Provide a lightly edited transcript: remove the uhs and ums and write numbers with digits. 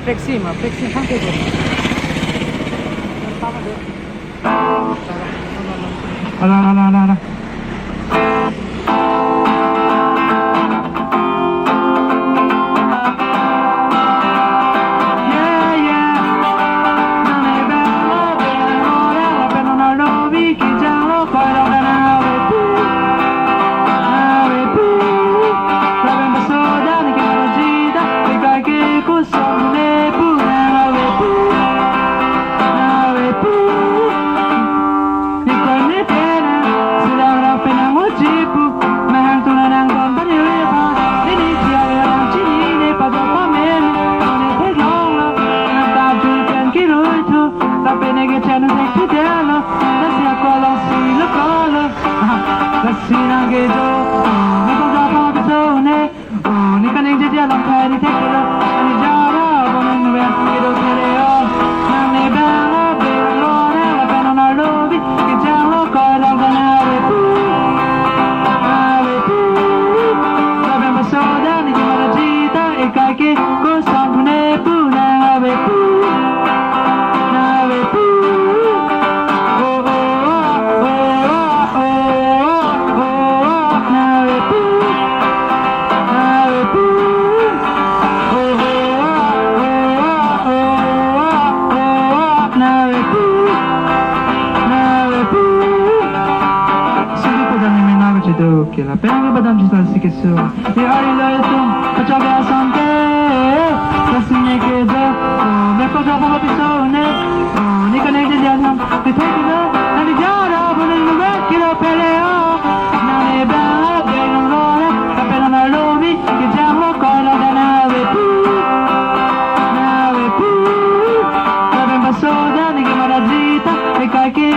Flexi mà, flexi khác cái gì? Ala. Que la pena badam ci sta si che so e arriva il tom faccio che asante la signe che do me cosa fa pisone ni che ne di anam ti tendo na di giara con il vecchio peleo na ne ba che non ora la pena na lobi che giamo con la nave pu la ben basoda ni che maragita e kai che